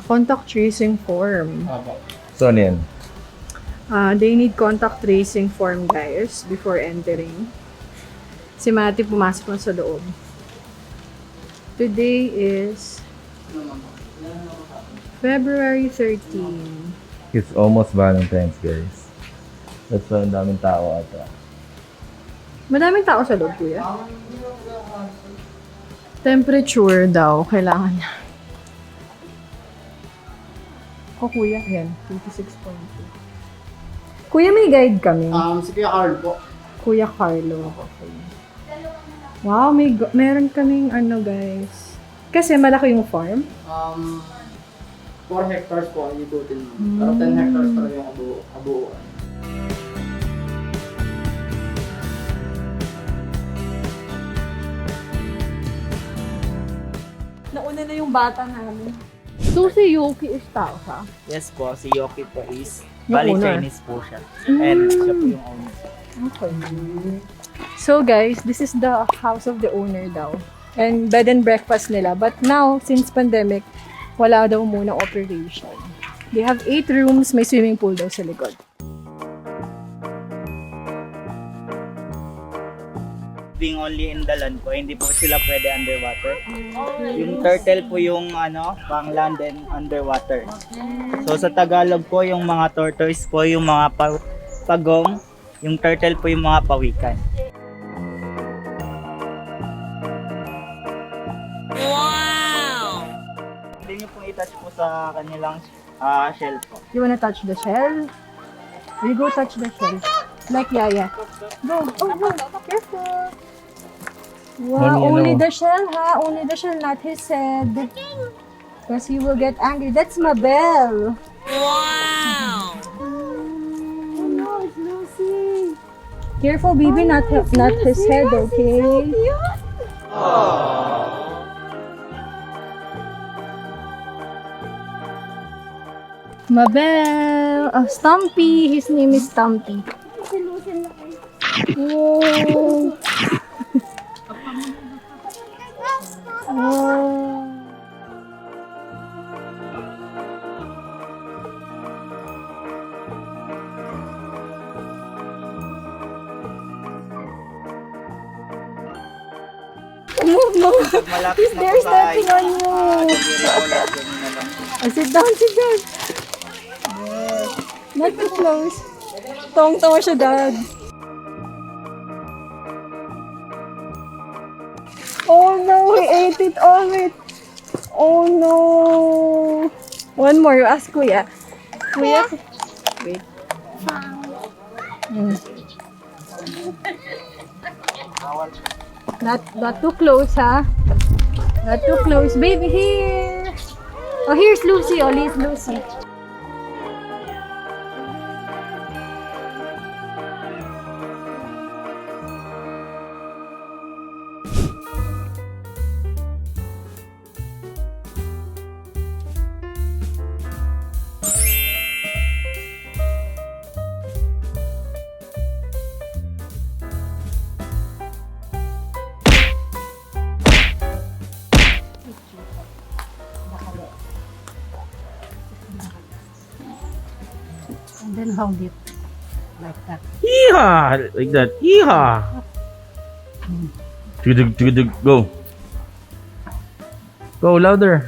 Contact tracing form. So, ano yan? They need contact tracing form, guys, before entering. Si Mati pumasok na sa loob. Today is February 13. It's almost Valentine's, guys. That's why ang daming tao ata. Madaming tao sa loob, kuya. Temperature daw, kailangan niya. Kuya, yan, 26.2. Kuya, may guide kami. Si Kuya Carl po. Kuya Carlo. Okay. Wow, meron kaming ano, guys. Kasi malaki yung farm. 4 hectares po ang ibutin mo. Pero 10 hectares talaga yung abuuan. Nauna na yung bata namin. So, si Yuki is tao siya? Yes po, si Yoki po is Yung Bali owner. Chinese po siya. And siya po yung owner. Okay. So guys, this is the house of the owner daw. And bed and breakfast nila. But now, since pandemic, wala daw muna operation. They have 8 rooms, may swimming pool daw sa likod. Being only in the land po, hindi po sila pwede underwater. Yung turtle po yung pang land and underwater. So sa Tagalog po, yung mga tortoise po yung mga pagong, yung turtle po yung mga pawikan. Wow! Hindi nyo pong i-touch po sa kanilang shell po. You wanna touch the shell? We go touch the shell. Like Yaya. Go. Oh, go. Careful. Wow, only the shell, ha? Only the shell, not his head. Because he will get angry. That's Mabel. Wow! Oh no, it's Lucy. Careful, baby, not his head, okay? Mabel. Oh, Stumpy. His name is Stumpy. Oh. Oh. Move, move. Pag malapit He's na there po sa stepping on you. Sit down, sit down. Not too close. Tawang-tawa siya, Dad. Oh no, he ate it all. Oh no. One more, you ask Kuya. Kuya? Wait. Not too close, ha? Not too close. Baby, here. Oh, here's Lucy. Oh, here's Lucy. And then hold it like that. Yeehaw! Like that. Yeehaw! Chugudug, go. Go, louder.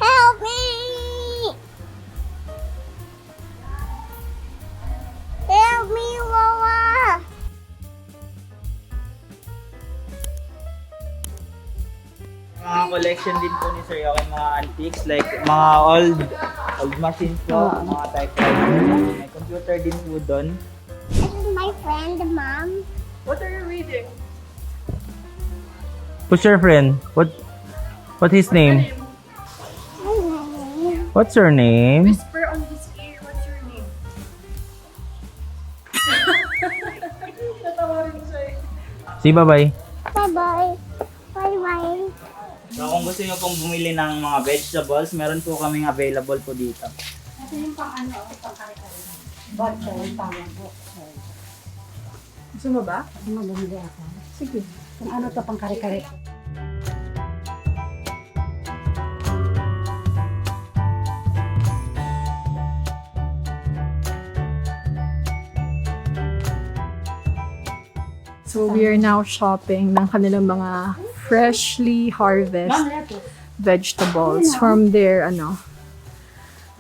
Help me! Help me, Wawa! Mga collection din po ni Sir Yoki, mga antiques, like mga old machines po, mga typewriter. May computer din po doon. This is my friend, Mom. What are you reading? Who's your friend? What his name? What's your name? Whisper on his ear. What's your name? Natawa rin siya. Say bye-bye. Bye-bye. Bye-bye. So kung gusto niyo pong bumili ng mga vegetables, meron po kaming available po dito. Gusto mo ba? Maganda ako. Sige, kung ano to pang kare-kare. So we are now shopping ng kanilang mga freshly harvest vegetables from their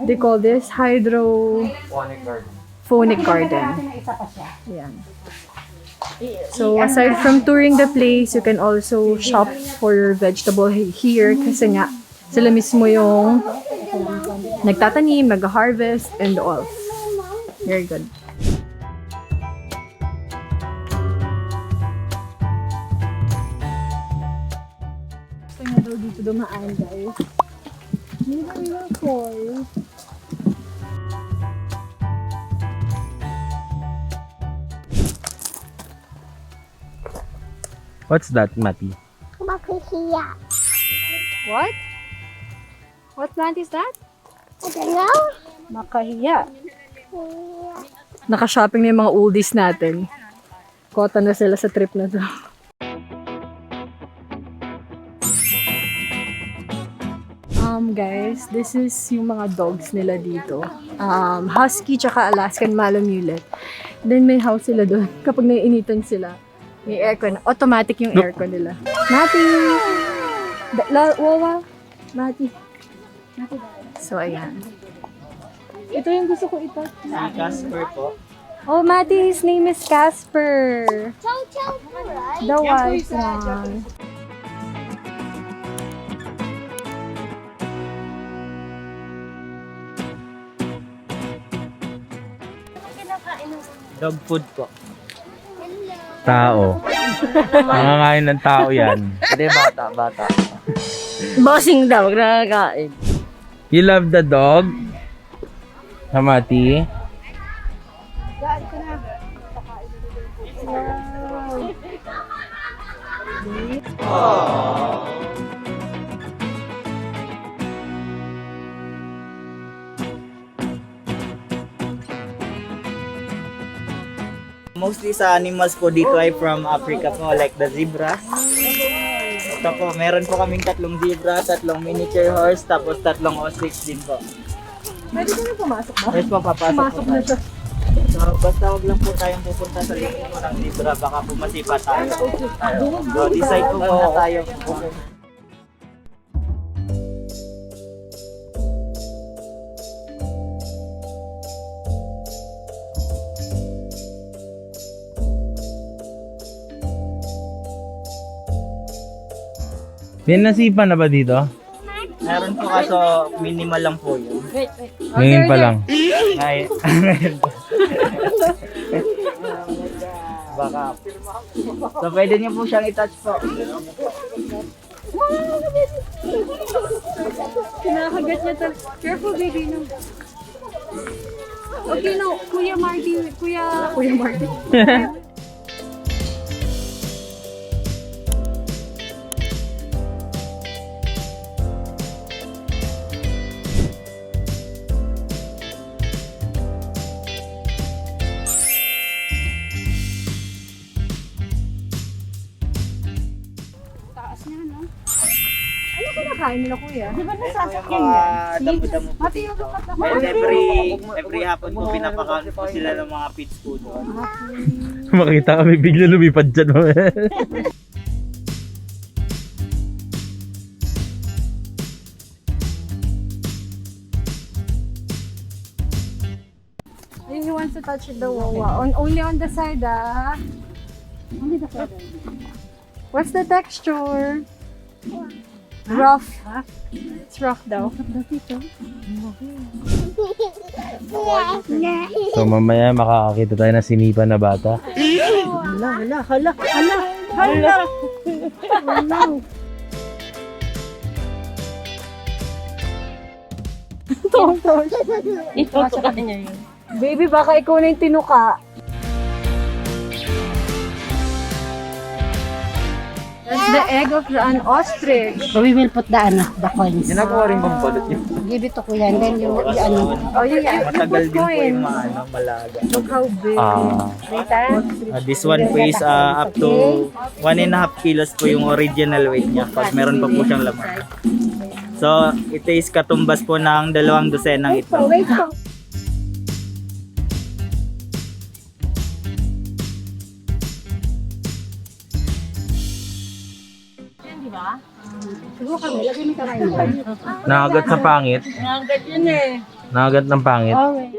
they call this hydroponic garden. Isa pa siya. Yan. So aside from touring the place, you can also shop for your vegetable here kasi nga sila mismo yung nagtatanim, nag-harvest and all. Very good. Gusto nga daw dito dumaan, guys. Hindi na fall. What's that, Mati? Makikiya. What? What plant is that? I don't know. Makahiya. Naka-shopping na yung mga oldies natin. Kota na sila sa trip na to. Guys, this is yung mga dogs nila dito. Husky tsaka Alaskan Malamute. Then may house sila doon. Kapag naiinitan sila, may aircon. Automatic yung aircon nila. Mati! Wawa! Mati. So, ayan. Ito yung gusto ko ito. Si Casper po. Oh, Mati, his name is Casper. Chow chow right? The white one. Dog food po. Tao. Nangangain ng tao yan. Hindi, bata. Bossing daw, nakakain. You love the dog? Mati? Mostly sa animals po dito ay from Africa po, like the zebra. Ito po, meron po kaming 3 zebra, 3 miniature horse, tapos 3 ostrich din po. Pwede ka na pumasok ba? Yes po, papasok Pumasok po na tayo. siya. So, basta huwag lang po tayong pupunta sa likod po ng zebra, baka po masipa tayo. So, decide po muna tayo. May nasipa na ba dito? Meron po kaso minimal lang po yun. Ngayon pa lang. Ngayon po. Baka. So, pwede niyo po siyang i-touch po. Kinakagat niya talaga. Careful, baby, no. Okay, no. Kuya Marty. Kuya Marty. Ano kinakain nila, kuya? Ito yung mga damo-damo po dito. And every hapon po pinapakain po sila ng mga pits po doon. Makita kami bigla lumipad dyan. He wants to touch the wawa. Only on the side, ah. Only the side. What's the texture? Rough. It's rough daw. So mamaya makakakita tayo ng sinipa na bata. Hala. Ito sa kanya yun. Baby, baka ikaw na yung tinuka. That's the egg of an ostrich. So we will put the coins. Ginagawa rin bang balot yun? Give it to Kuya and then you Oh, yeah. Matagal din po yung mga malaga. Look how big. This one po is up to 1.5 kilos po yung original weight niya pag meron pa po siyang laman. So, ito is katumbas po ng 2 dosenang itlog. Wait po. Nakagat sa pangit. Nagagat yun eh. Nakagat ng pangit. Okay.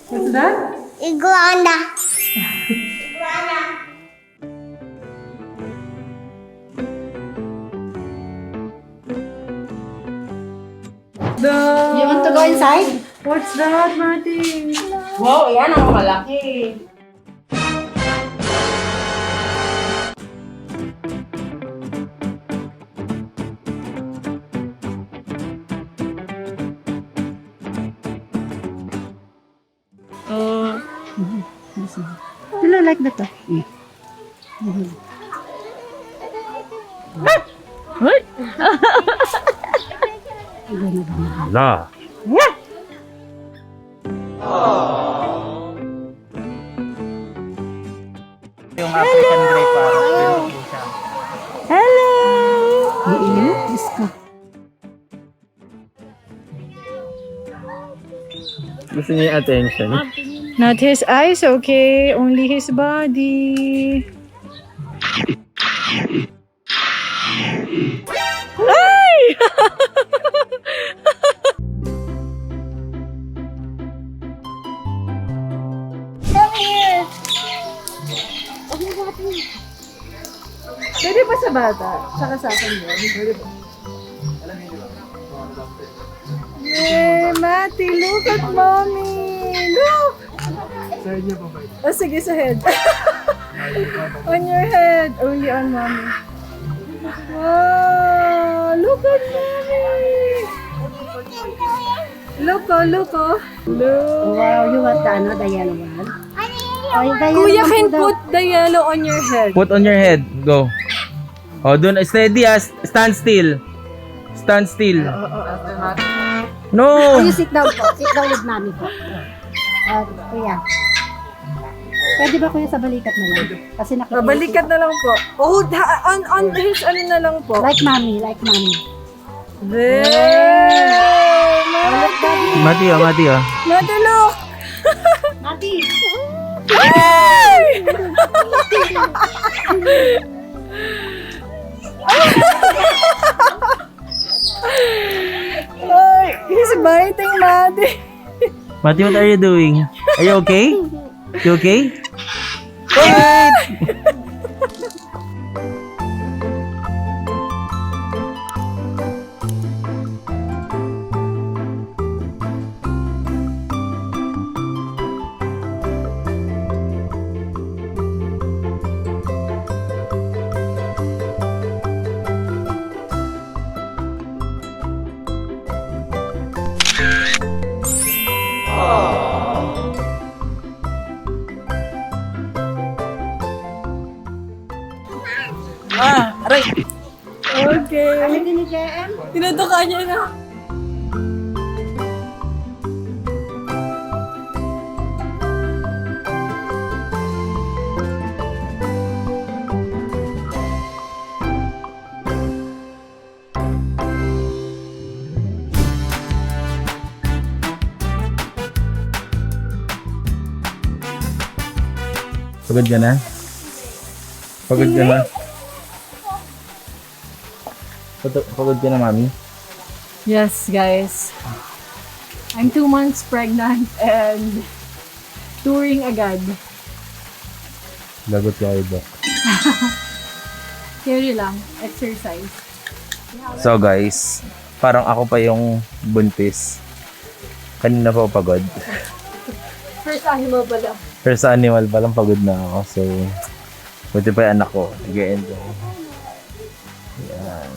What's that? Iguana. You want to go inside? What's that, Martin? Wow, yan ang malaki. You look like that. La. Yung African Grey Parrot. Yun po siya. Hello! Gusto niya yung attention. Not his eyes, okay? Only his body. Ay! Come here! Pwede ba sa bata? Saka sa akin yun? Pwede ba? Yay, Mati, look at mommy! Look! Oh, sige, sa head. On your head. Only on mommy. Wow! Look at mommy! Look, oh, look, oh. Look. Wow, you want the yellow one? Oh, the Kuya yellow can one put the yellow on your head. Put on your head. Go. Oh, dun. Steady stand still. Stand still. No! You sit down po. Sit down with mommy po. Kuya. Pwede ba kuya sa balikat na lang? Kasi nakikita. Balikat na lang po. Oh, on his ano na lang po. Like mommy, like mommy. There! Mati! Mati, oh, Mati, oh. Mati, look! Mati! Ay! Ay, he's biting Mati. Mati, what are you doing? Are you okay? You okay? Wait! Aray! Okay. Tinutuka niya na. Pagod ka na? Pagod ka na? Pagod ka na, mami? Yes, guys. I'm 2 months pregnant and touring agad. Lagot ka iba. Carry lang. Exercise. So guys, parang ako pa yung buntis. Kanina pa ako pagod. First animal pala. Pero sa animal palang pagod na ako. So, buti pa yung anak ko. Nag-enjoy. Yan.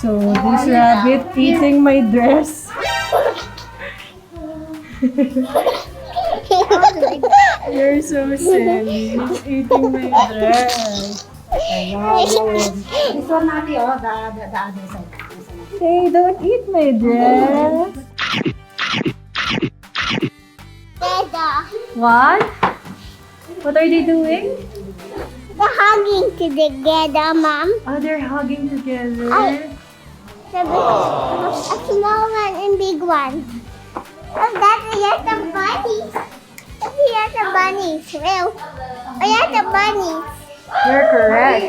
So, this rabbit eating my dress. You're so silly. He's eating my dress. This one, Ate, oh, the other side. Hey, don't eat my dress. Dada. What? What are they doing? They're hugging together, Mom. Oh, they're hugging together. A small one and big one. Oh, that's the bunnies. That's the bunnies. Well, that's the bunnies. You're correct.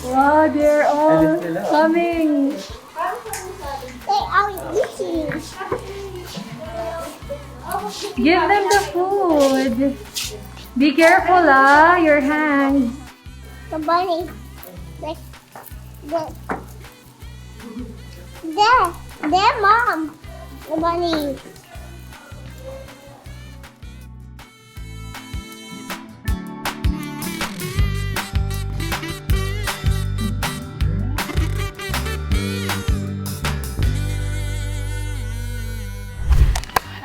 Wow, they're all coming. They are eating. Give them the food. Be careful, your hands. The bunnies. Like, there, Mom. The bunnies.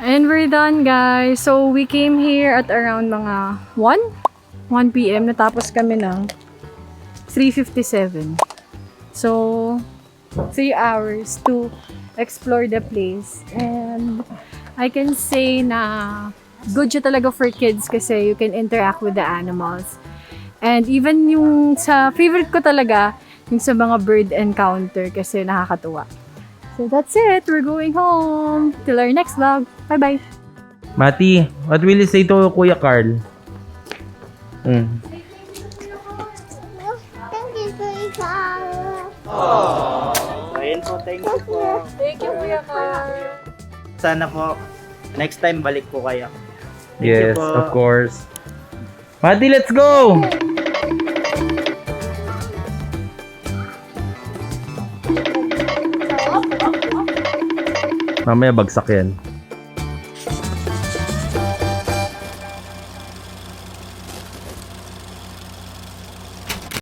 And we're done, guys. So, we came here at around mga 1 p.m. Natapos kami ng 3:57. So, 3 hours to explore the place. And I can say na good siya talaga for kids kasi you can interact with the animals. And even yung sa favorite ko talaga, yung sa mga bird encounter kasi nakakatuwa. So that's it. We're going home. Till our next vlog. Bye-bye. Mati, what will you say to Kuya Carl? Thank you, Kuya. So, ayun po, thank you po. Thank you, Kuya Carl. Sana po, next time balik po kayo. Thank Yes, you po. of course. Mati, let's go! Mamaya bagsak yan.